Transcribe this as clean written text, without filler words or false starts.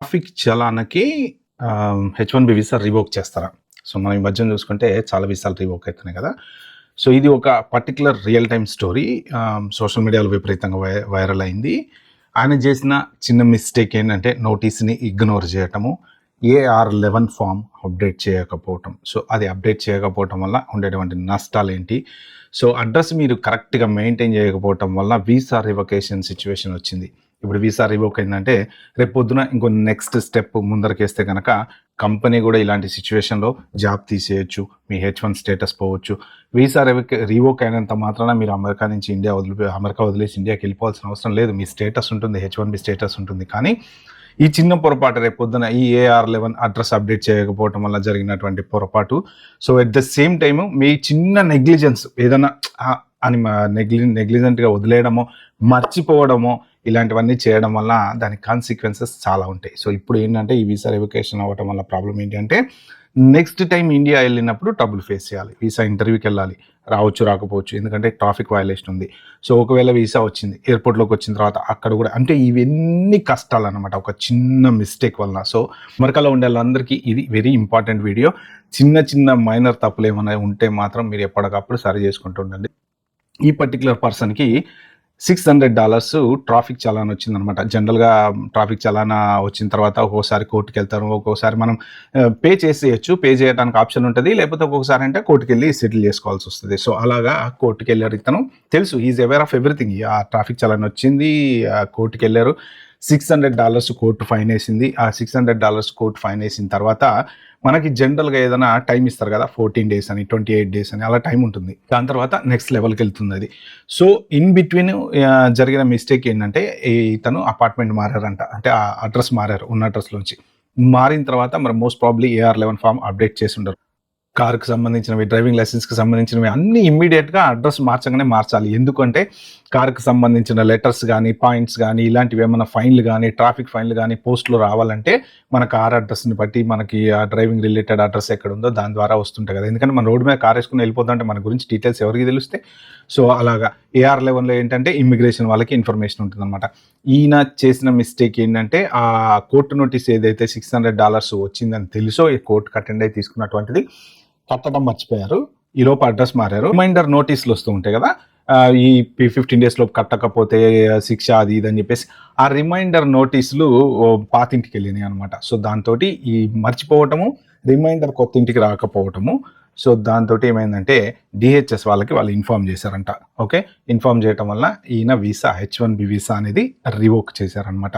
Traffic చలానకి హెచ్-1బి visa revoke చేస్తారా? So మనం ఈ మధ్యన చూసుకుంటే చాలా వీసాలు రివోక్ అవుతున్నాయి కదా. సో ఇది ఒక particular real time story. Social మీడియాలో విపరీతంగా వైరల్ అయింది. ఆయన చేసిన చిన్న మిస్టేక్ ఏంటంటే నోటీస్ని ఇగ్నోర్ చేయటము, AR11 ఫామ్ అప్డేట్ చేయకపోవటం. సో అది అప్డేట్ చేయకపోవటం వల్ల ఉండేటువంటి నష్టాలు ఏంటి? సో అడ్రస్ మీరు కరెక్ట్గా మెయింటైన్ చేయకపోవటం వల్ల వీసా రివకేషన్ సిచ్యువేషన్ వచ్చింది. ఇప్పుడు వీసా రివోక్ అయిందంటే రేపు పొద్దున ఇంకో నెక్స్ట్ స్టెప్ ముందరకేస్తే కనుక కంపెనీ కూడా ఇలాంటి సిచ్యువేషన్లో జాబ్ తీసేయచ్చు, మీ H1 స్టేటస్ పోవచ్చు. వీసా రివోక్ అయినంత మాత్రాన మీరు అమెరికా వదిలేసి ఇండియాకి వెళ్ళిపోవాల్సిన అవసరం లేదు. మీ స్టేటస్ ఉంటుంది, H1B స్టేటస్ ఉంటుంది. కానీ ఈ చిన్న పొరపాటు రేపు పొద్దున ఈ AR11 అడ్రస్ అప్డేట్ చేయకపోవటం వల్ల జరిగినటువంటి పొరపాటు. So at the same time మీ చిన్న నెగ్లిజెన్స్ ఏదైనా అని నెగ్లిజెంట్గా వదిలేయడమో, మర్చిపోవడమో ఇలాంటివన్నీ చేయడం వల్ల దాని కాన్సిక్వెన్సెస్ చాలా ఉంటాయి. సో ఇప్పుడు ఏంటంటే ఈ వీసా రివకేషన్ అవ్వటం వల్ల ప్రాబ్లం ఏంటి అంటే నెక్స్ట్ టైం ఇండియా వెళ్ళినప్పుడు ట్రబుల్ ఫేస్ చేయాలి. వీసా ఇంటర్వ్యూకి వెళ్ళాలి, రావచ్చు రాకపోవచ్చు, ఎందుకంటే ట్రాఫిక్ వయలేషన్ ఉంది. సో ఒకవేళ వీసా వచ్చింది, ఎయిర్పోర్ట్లోకి వచ్చిన తర్వాత అక్కడ కూడా అంటే ఇవన్నీ కష్టాలు అనమాట ఒక చిన్న మిస్టేక్ వలన. సో అమెరికాలో ఉండే వాళ్ళందరికీ ఇది వెరీ ఇంపార్టెంట్ వీడియో. చిన్న మైనర్ తప్పులు ఏమైనా ఉంటే మాత్రం మీరు ఎప్పటికప్పుడు సరి చేసుకుంటూ ఉండండి. ఈ పర్టికులర్ పర్సన్కి $600 ట్రాఫిక్ చలాన్ వచ్చిందనమాట. జనరల్గా ట్రాఫిక్ చలానా వచ్చిన తర్వాత ఒక్కోసారి కోర్టుకి వెళ్తారు, ఒక్కోసారి మనం పే చేసేయచ్చు. పే చేయడానికి ఆప్షన్ ఉంటుంది, లేకపోతే ఒక్కొక్కసారి అంటే కోర్టుకి వెళ్ళి సెటిల్ చేసుకోవాల్సి వస్తుంది. సో అలాగా కోర్టుకి వెళ్ళారు. ఇతను తెలుసు, ఈజ్ అవేర్ ఆఫ్ ఎవ్రీథింగ్. ఆ ట్రాఫిక్ చలాన్ వచ్చింది, కోర్టుకి వెళ్ళారు. $600 కోర్టు ఫైన్ వేసింది. ఆ $600 కోర్టు ఫైన్ వేసిన తర్వాత మనకి జనరల్గా ఏదైనా టైం ఇస్తారు కదా, 14 days అని, 28 days అని, అలా టైం ఉంటుంది. దాని తర్వాత నెక్స్ట్ లెవెల్కి వెళ్తుంది అది. సో ఇన్ బిట్వీన్ జరిగిన మిస్టేక్ ఏంటంటే ఇతను అపార్ట్మెంట్ మారారంట, అంటే ఆ అడ్రస్ మారారు, ఉన్న అడ్రస్లోంచి మారిన తర్వాత మరి most probably AR11 form update చేసి ఉండరు. కార్కి సంబంధించినవి, డ్రైవింగ్ లైసెన్స్కి సంబంధించినవి అన్నీ ఇమ్మీడియట్గా అడ్రస్ మార్చగానే మార్చాలి. ఎందుకంటే కార్కి సంబంధించిన లెటర్స్ కానీ, పాయింట్స్ కానీ, ఇలాంటివి ఏమైనా ఫైన్లు కానీ, ట్రాఫిక్ ఫైన్లు కానీ పోస్ట్లో రావాలంటే మన కార్ అడ్రస్ని బట్టి మనకి ఆ డ్రైవింగ్ రిలేటెడ్ అడ్రస్ ఎక్కడ ఉందో దాని ద్వారా వస్తుంటాయి కదా. ఎందుకంటే మన రోడ్డు మీద కార్ వేసుకుని వెళ్ళిపోతుంటే మన గురించి డీటెయిల్స్ ఎవరికి తెలుస్తే. సో అలాగా AR11లో ఏంటంటే ఇమ్మిగ్రేషన్ వాళ్ళకి ఇన్ఫర్మేషన్ ఉంటుందన్నమాట. ఈయన చేసిన మిస్టేక్ ఏంటంటే ఆ కోర్టు నోటీస్ ఏదైతే $600 వచ్చిందని తెలుసో ఈ కోర్టుకి అటెండ్ అయి తీసుకున్నటువంటిది కట్టడం మర్చిపోయారు. ఈ లోపు అడ్రస్ మారారు. రిమైండర్ నోటీసులు వస్తూ ఉంటాయి కదా, ఈ 15 days లోపు కట్టకపోతే శిక్ష అది ఇది అని చెప్పేసి ఆ రిమైండర్ నోటీసులు పాతింటికి వెళ్ళినాయి అనమాట. సో దాంతో ఈ మర్చిపోవటము, రిమైండర్ కొత్త ఇంటికి రాకపోవటము. సో దాంతో ఏమైందంటే DHS వాళ్ళు ఇన్ఫార్మ్ చేశారంట. ఓకే, ఇన్ఫార్మ్ చేయటం వల్ల ఈయన వీసా H-1B వీసా అనేది రివోక్ చేశారనమాట.